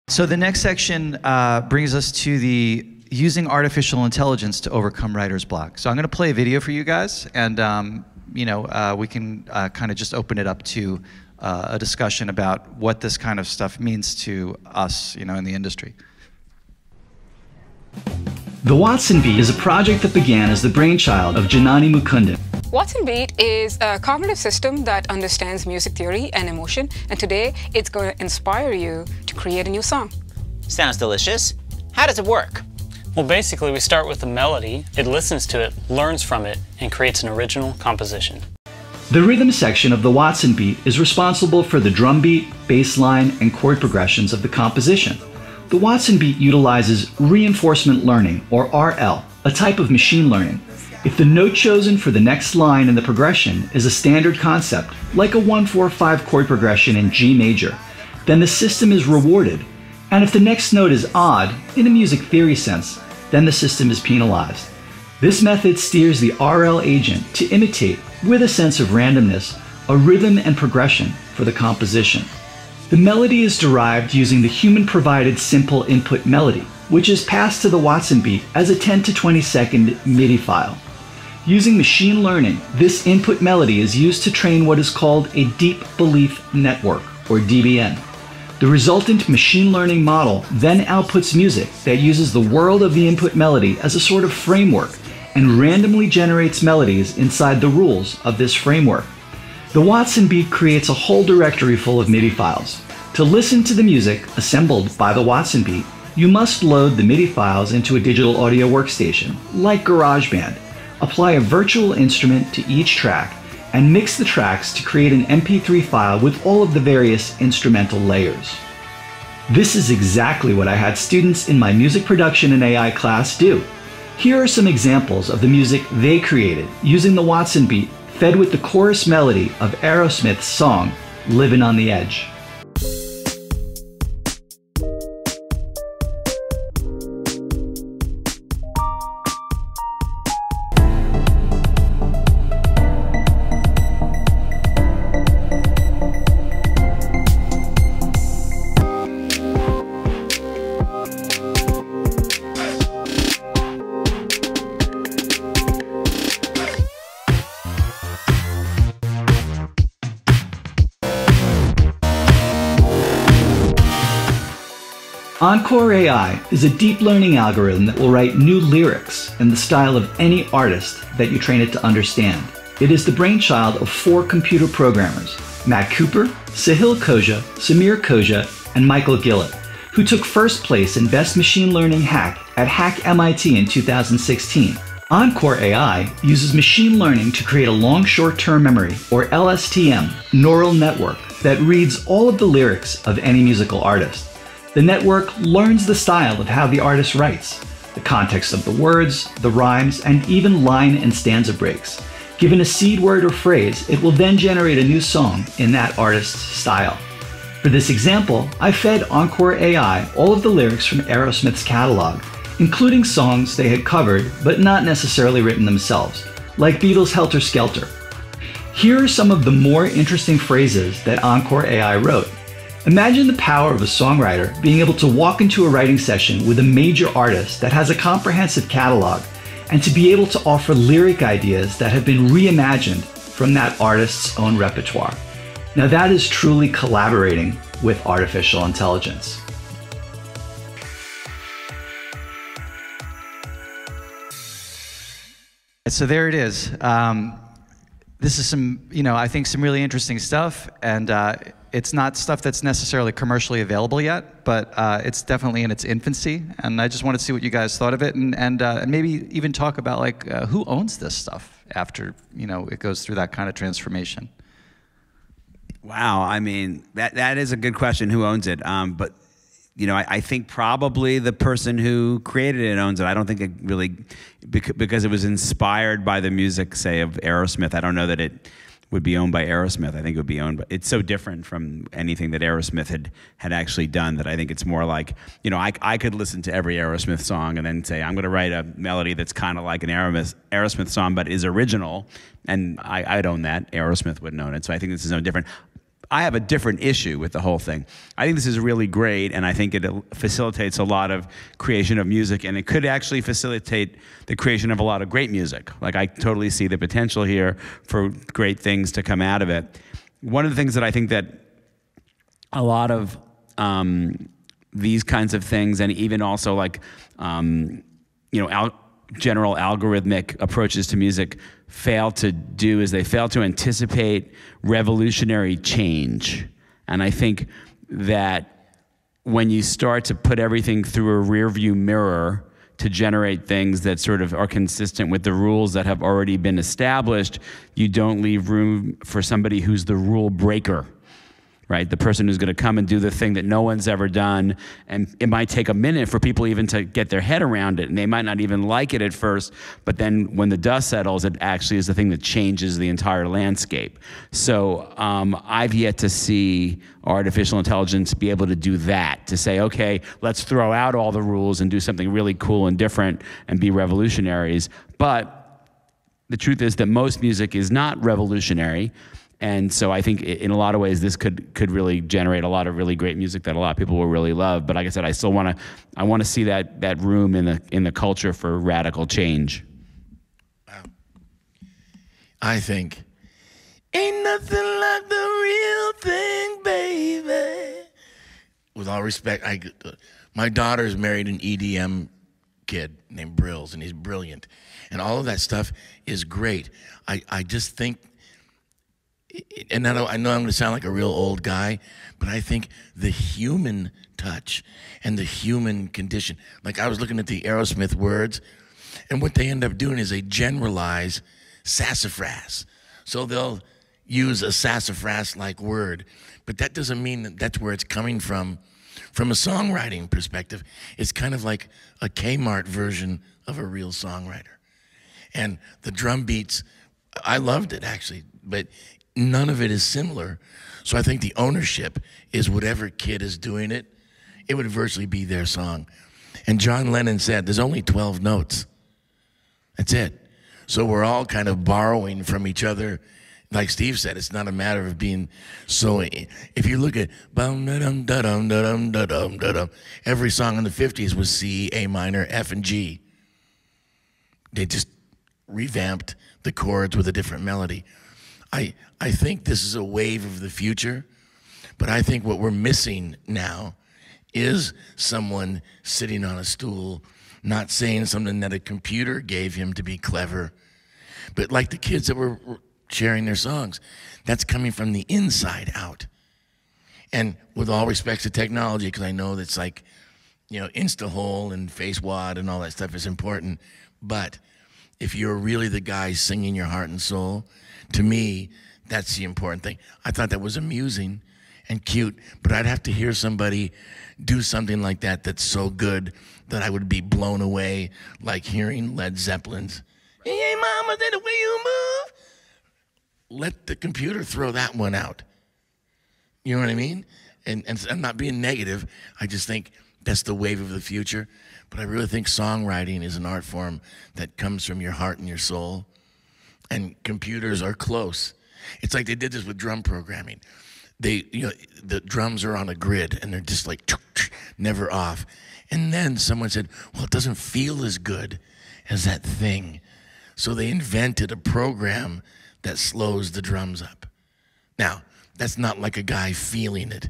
So the next section brings us to the using artificial intelligence to overcome writer's block. So I'm going to play a video for you guys, and we can kind of just open it up to a discussion about what this kind of stuff means to us, in the industry. The Watson Beat is a project that began as the brainchild of Janani Mukundan. Watson Beat is a cognitive system that understands music theory and emotion, and today it's going to inspire you to create a new song. Sounds delicious. How does it work? Well, basically we start with the melody, it listens to it, learns from it, and creates an original composition. The rhythm section of the Watson Beat is responsible for the drum beat, bass line, and chord progressions of the composition. The Watson Beat utilizes reinforcement learning, or RL, a type of machine learning. If the note chosen for the next line in the progression is a standard concept, like a 1-4-5 chord progression in G major, then the system is rewarded. And if the next note is odd, in a music theory sense, then the system is penalized. This method steers the RL agent to imitate, with a sense of randomness, a rhythm and progression for the composition. The melody is derived using the human-provided simple input melody, which is passed to the Watson Beat as a 10 to 20 second MIDI file. Using machine learning, this input melody is used to train what is called a deep belief network, or DBN. The resultant machine learning model then outputs music that uses the world of the input melody as a sort of framework and randomly generates melodies inside the rules of this framework. The Watson Beat creates a whole directory full of MIDI files. To listen to the music assembled by the Watson Beat, you must load the MIDI files into a digital audio workstation, like GarageBand, apply a virtual instrument to each track, and mix the tracks to create an MP3 file with all of the various instrumental layers. This is exactly what I had students in my music production and AI class do. Here are some examples of the music they created using the Watson Beat fed with the chorus melody of Aerosmith's song, Livin on the Edge. Encore AI is a deep learning algorithm that will write new lyrics in the style of any artist that you train it to understand. It is the brainchild of 4 computer programmers, Matt Cooper, Sahil Koja, Samir Koja, and Michael Gillett, who took first place in Best Machine Learning Hack at Hack MIT in 2016. Encore AI uses machine learning to create a long short-term memory, or LSTM, neural network that reads all of the lyrics of any musical artist. The network learns the style of how the artist writes, the context of the words, the rhymes, and even line and stanza breaks. Given a seed word or phrase, it will then generate a new song in that artist's style. For this example, I fed Encore AI all of the lyrics from Aerosmith's catalog, including songs they had covered but not necessarily written themselves, like Beatles' Helter Skelter. Here are some of the more interesting phrases that Encore AI wrote. Imagine the power of a songwriter being able to walk into a writing session with a major artist that has a comprehensive catalog and to be able to offer lyric ideas that have been reimagined from that artist's own repertoire. Now that is truly collaborating with artificial intelligence. So there it is. This is some, I think some really interesting stuff, and it's not stuff that's necessarily commercially available yet, but it's definitely in its infancy, and I just wanted to see what you guys thought of it, and maybe even talk about who owns this stuff after it goes through that kind of transformation. Wow, I mean that is a good question. Who owns it? But I think probably the person who created it owns it. I don't think it really, because it was inspired by the music, say, of Aerosmith. I don't know that it would be owned by Aerosmith. I think it would be owned by, it's so different from anything that Aerosmith had actually done that I think it's more like, I could listen to every Aerosmith song and then say, I'm going to write a melody that's kind of like an Aerosmith song, but is original, and I'd own that. Aerosmith wouldn't own it, so I think this is no different. I have a different issue with the whole thing. I think this is really great, and I think it facilitates a lot of creation of music, and it could actually facilitate the creation of a lot of great music. Like, I totally see the potential here for great things to come out of it. One of the things that I think that a lot of these kinds of things, and even also like, general algorithmic approaches to music fail to do is they fail to anticipate revolutionary change. And I think that when you start to put everything through a rearview mirror to generate things that sort of are consistent with the rules that have already been established, you don't leave room for somebody who's the rule breaker. Right? The person who's going to come and do the thing that no one's ever done. And it might take a minute for people even to get their head around it. And they might not even like it at first. But then when the dust settles, it actually is the thing that changes the entire landscape. So I've yet to see artificial intelligence be able to do that, to say, okay, let's throw out all the rules and do something really cool and different and be revolutionaries. But the truth is that most music is not revolutionary. And so I think in a lot of ways this could really generate a lot of really great music that a lot of people will really love. But like I said, I still want to see that room in the culture for radical change. Wow. I think ain't nothing like the real thing, baby. With all respect, my daughter's married an EDM kid named Brills, and he's brilliant, and all of that stuff is great. I just think. And I know I'm going to sound like a real old guy, but I think the human touch and the human condition, like I was looking at the Aerosmith words, and what they end up doing is they generalize sassafras. So they'll use a sassafras-like word, but that doesn't mean that that's where it's coming from. From a songwriting perspective, it's kind of like a Kmart version of a real songwriter. And the drum beats, I loved it actually, but none of it is similar. So I think the ownership is whatever kid is doing it, it would virtually be their song. And John Lennon said, there's only 12 notes. That's it. So we're all kind of borrowing from each other. Like Steve said, it's not a matter of being so, if you look at every song in the 50s was C, A minor, F, and G. They just revamped the chords with a different melody. I think this is a wave of the future, but I think what we're missing now is someone sitting on a stool, not saying something that a computer gave him to be clever, but like the kids that were sharing their songs, that's coming from the inside out. And with all respects to technology, because I know that's like, Instahole and FaceWad and all that stuff is important, but if you're really the guy singing your heart and soul, to me, that's the important thing. I thought that was amusing and cute, but I'd have to hear somebody do something like that that's so good that I would be blown away, like hearing Led Zeppelin's, "Hey, mama, the way you move." Let the computer throw that one out. You know what I mean? And I'm not being negative. I just think that's the wave of the future. But I really think songwriting is an art form that comes from your heart and your soul. And computers are close. It's like they did this with drum programming. The drums are on a grid and they're just like never off. And then someone said, well, it doesn't feel as good as that thing. So they invented a program that slows the drums up. Now, that's not like a guy feeling it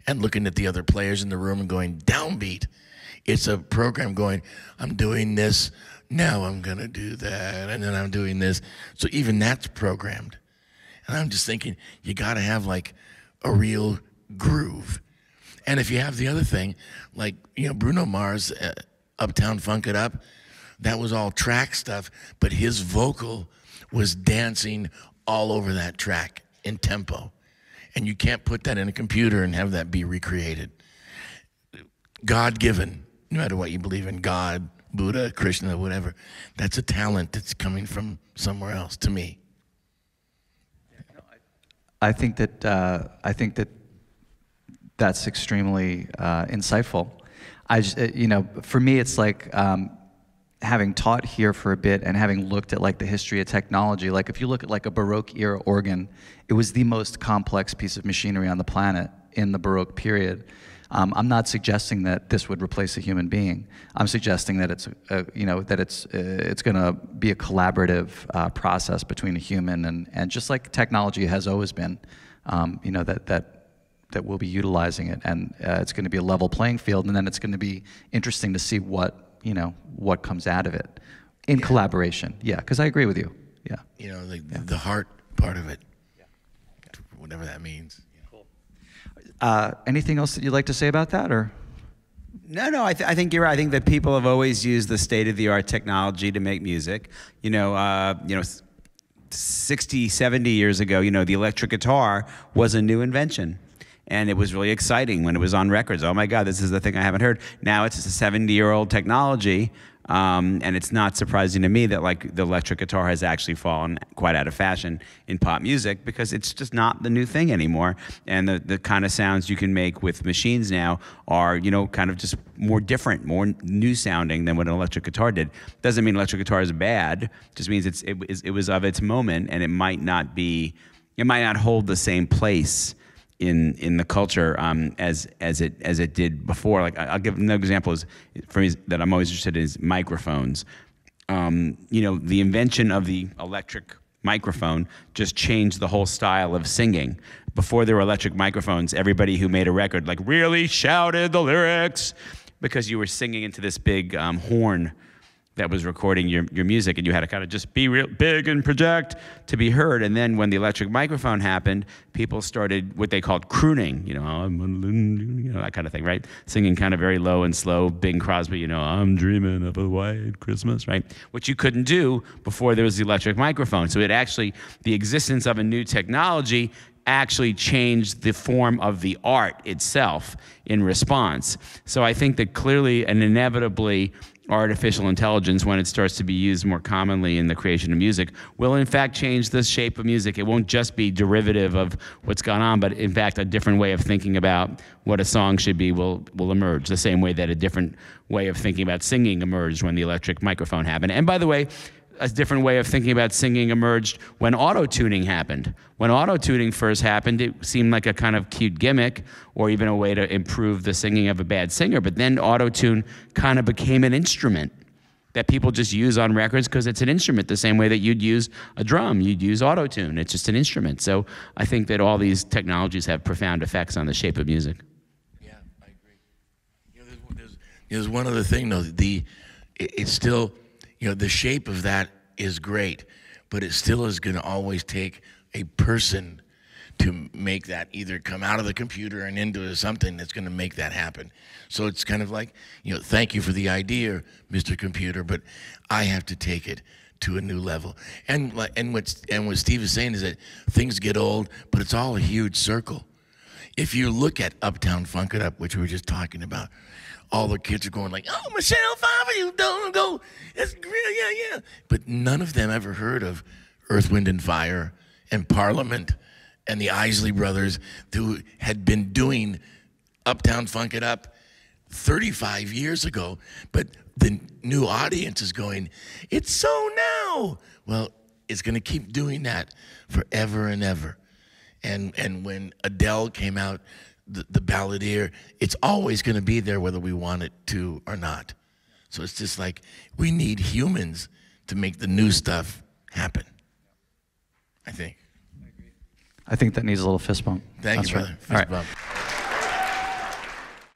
and looking at the other players in the room and going downbeat. It's a program going, I'm doing this, now I'm gonna do that, and then I'm doing this. So even that's programmed. And I'm just thinking, you gotta have like a real groove. And if you have the other thing, like, Bruno Mars, Uptown Funk It Up, that was all track stuff, but his vocal was dancing all over that track in tempo. And you can't put that in a computer and have that be recreated. God-given, no matter what you believe in, God, Buddha, Krishna, whatever, that's a talent that's coming from somewhere else, to me. I think that that's extremely insightful. For me, it's like having taught here for a bit and having looked at like the history of technology, like if you look at like a Baroque era organ, it was the most complex piece of machinery on the planet in the Baroque period. I'm not suggesting that this would replace a human being. I'm suggesting that it's it's going to be a collaborative process between a human and just like technology has always been, that we'll be utilizing it, and it's going to be a level playing field, and then it's going to be interesting to see what comes out of it in collaboration. Yeah, because I agree with you. Yeah. The heart part of it, whatever that means. Anything else that you'd like to say about that, or? No, I think you're right. I think that people have always used the state-of-the-art technology to make music. 60, 70 years ago, the electric guitar was a new invention. And it was really exciting when it was on records. Oh my God, this is the thing I haven't heard. Now it's a 70-year-old technology, and it's not surprising to me that like the electric guitar has actually fallen quite out of fashion in pop music because it's just not the new thing anymore. And the kind of sounds you can make with machines now are kind of just more different, more new sounding than what an electric guitar did. Doesn't mean electric guitar is bad. Just means it was of its moment, and it might not hold the same place in the culture as it did before. Like I'll give another example is for me that I'm always interested in is microphones. The invention of the electric microphone just changed the whole style of singing. Before there were electric microphones, everybody who made a record like really shouted the lyrics because you were singing into this big horn that was recording your music, and you had to kind of just be real big and project to be heard. And then when the electric microphone happened, people started what they called crooning, that kind of thing, right? Singing kind of very low and slow, Bing Crosby, I'm dreaming of a white Christmas, right? Which you couldn't do before there was the electric microphone. So the existence of a new technology actually changed the form of the art itself in response. So I think that clearly and inevitably artificial intelligence, when it starts to be used more commonly in the creation of music, will in fact change the shape of music. It won't just be derivative of what's gone on, but in fact a different way of thinking about what a song should be will emerge, the same way that a different way of thinking about singing emerged when the electric microphone happened. And by the way, a different way of thinking about singing emerged when auto-tuning happened. When auto-tuning first happened, it seemed like a kind of cute gimmick or even a way to improve the singing of a bad singer. But then auto-tune kind of became an instrument that people just use on records because it's an instrument the same way that you'd use a drum. You'd use auto-tune. It's just an instrument. So I think that all these technologies have profound effects on the shape of music. Yeah, I agree. There's one other thing, though. It's still... the shape of that is great, but it still is going to always take a person to make that either come out of the computer and into something that's going to make that happen. So it's kind of like, thank you for the idea, Mr. Computer, but I have to take it to a new level. And what Steve is saying is that things get old, but it's all a huge circle. If you look at Uptown Funk It Up, which we were just talking about, all the kids are going like, oh, Michelle Pfeiffer, you don't go. It's real, yeah. But none of them ever heard of Earth, Wind, and Fire and Parliament and the Isley Brothers, who had been doing Uptown Funk It Up 35 years ago. But the new audience is going, it's so now. Well, it's going to keep doing that forever and ever. And when Adele came out, the balladeer, it's always going to be there whether we want it to or not. So it's just like we need humans to make the new stuff happen, I think. I think that needs a little fist bump. Thank you, brother. All right. Fist bump.